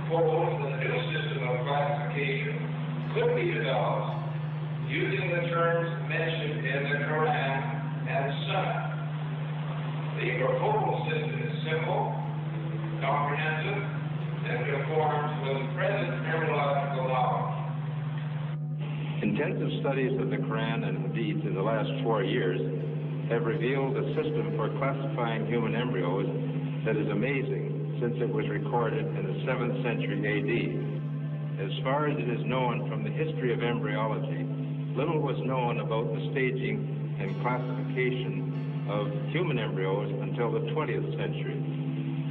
proposed a new system of classification could be developed using the terms mentioned in the Quran and Sunnah. The proposed system is simple, comprehensive, and conforms with present embryological knowledge. Intensive studies of the Quran and Hadith in the last 4 years have revealed a system for classifying human embryos that is amazing since it was recorded in the 7th century AD. As far as it is known from the history of embryology, little was known about the staging and classification of human embryos until the 20th century.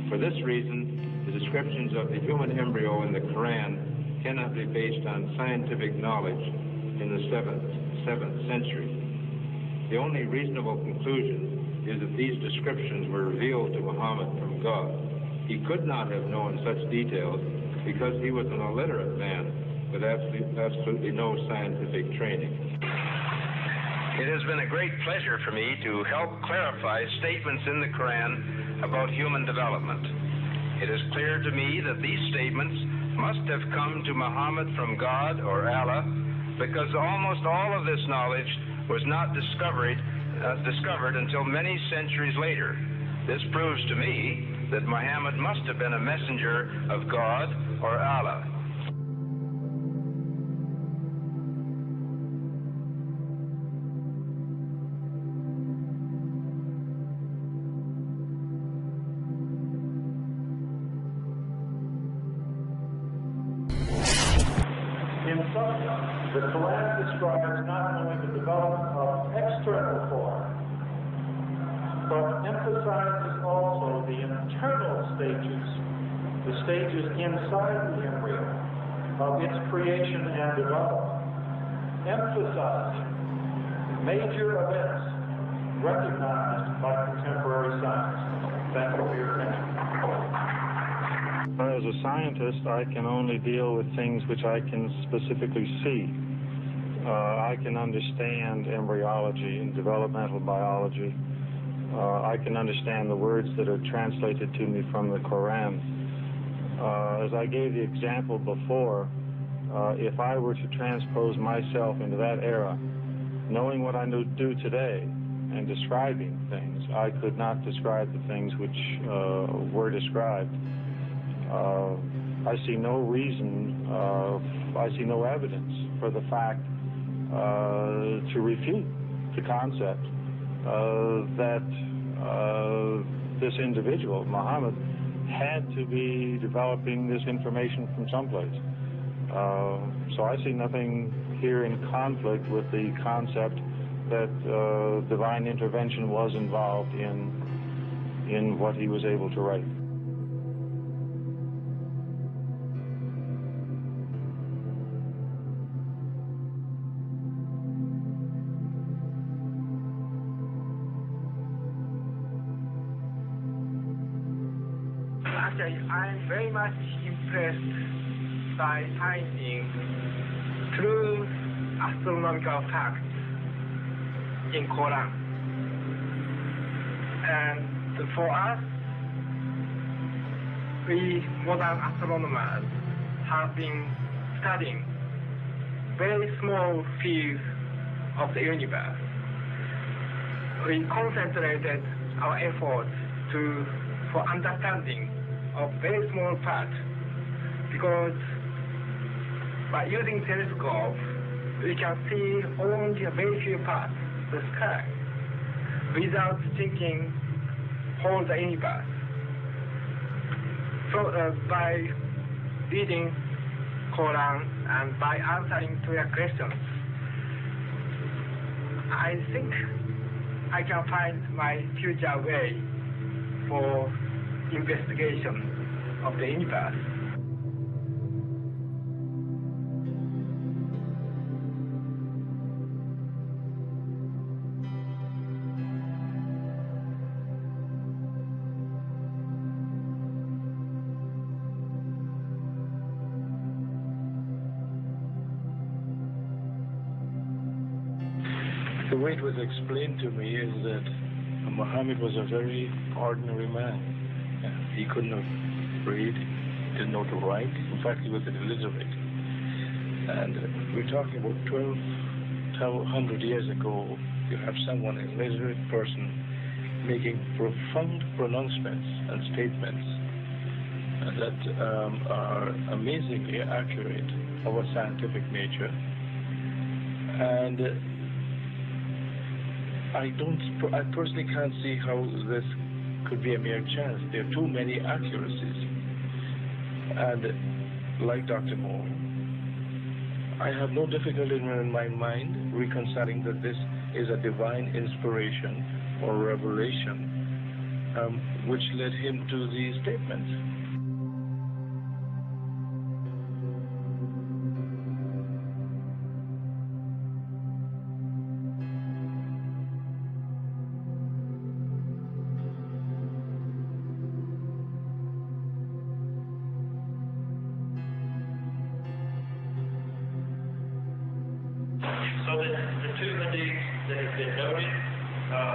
For this reason, the descriptions of the human embryo in the Quran cannot be based on scientific knowledge in the 7th century. The only reasonable conclusion is that these descriptions were revealed to Muhammad from God. He could not have known such details because he was an illiterate man with absolutely no scientific training. It has been a great pleasure for me to help clarify statements in the Quran about human development. It is clear to me that these statements must have come to Muhammad from God or Allah, because almost all of this knowledge was not discovered until many centuries later. This proves to me that Muhammad must have been a messenger of God or Allah. In substance, the Quran describes not only the development of external form, but emphasizes also the internal stages, the stages inside the embryo of its creation and development, emphasizing major events recognized by contemporary science. Thank you for your attention. As a scientist, I can only deal with things which I can specifically see. I can understand embryology and developmental biology. I can understand the words that are translated to me from the Quran. As I gave the example before, if I were to transpose myself into that era, knowing what I do today and describing things, I could not describe the things which were described. I see no reason, I see no evidence for the fact to refute the concept that this individual, Muhammad, had to be developing this information from someplace. So I see nothing here in conflict with the concept that divine intervention was involved in what he was able to write. I'm very much impressed by finding true astronomical facts in Quran. And for us, we modern astronomers have been studying very small fields of the universe. We concentrated our efforts for understanding of very small parts, because by using telescope we can see only a very few parts of the sky without thinking whole the universe. So by reading Quran and by answering to your questions, I think I can find my future way for investigation of the universe. The way it was explained to me is that Muhammad was a very ordinary man. He couldn't have read, didn't know to write. In fact, he was illiterate. And we're talking about 1,200 years ago. You have someone, an illiterate person, making profound pronouncements and statements that are amazingly accurate of a scientific nature. And I personally can't see how this could be a mere chance. There are too many accuracies. And like Dr. Moore, I have no difficulty in my mind reconciling that this is a divine inspiration or revelation which led him to these statements. So the two hadiths that have been noted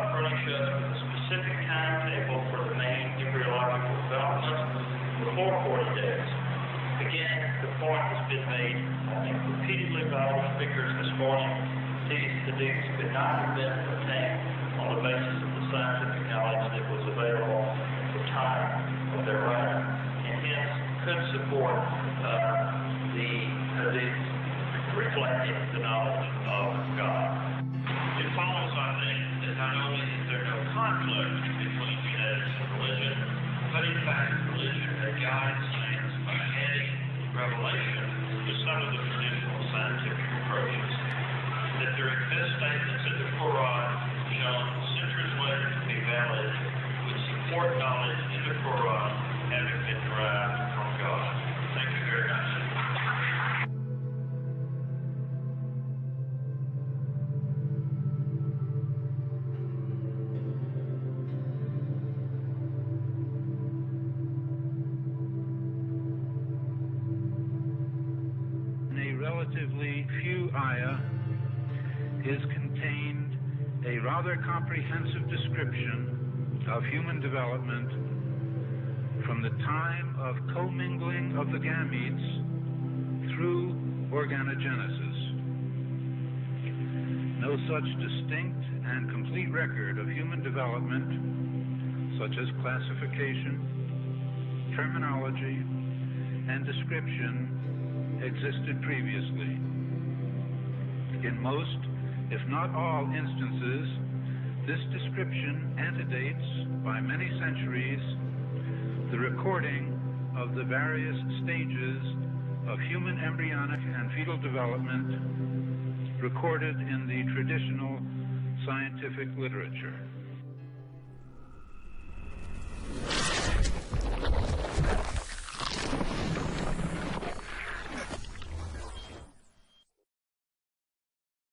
furnish us with a specific timetable for the main embryological development before 40 days. Again, the point has been made, I think, repeatedly by all speakers this morning. These hadiths could not have been obtained on the basis of the scientific knowledge that was available at the time of their writing, and hence could support the hadiths reflecting the knowledge of God. It follows, I think, that not only is there no conflict between genetics and religion, but in fact religion had guided science by adding revelation to some of the traditional scientific approaches. That there exist statements in the Quran shown centuries later to be valid, which support knowledge in the Quran having been derived from God. Thank you very much. Relatively few ayah is contained a rather comprehensive description of human development from the time of commingling of the gametes through organogenesis. No such distinct and complete record of human development, such as classification, terminology, and description, existed previously. In most, if not all instances, this description antedates by many centuries the recording of the various stages of human embryonic and fetal development recorded in the traditional scientific literature.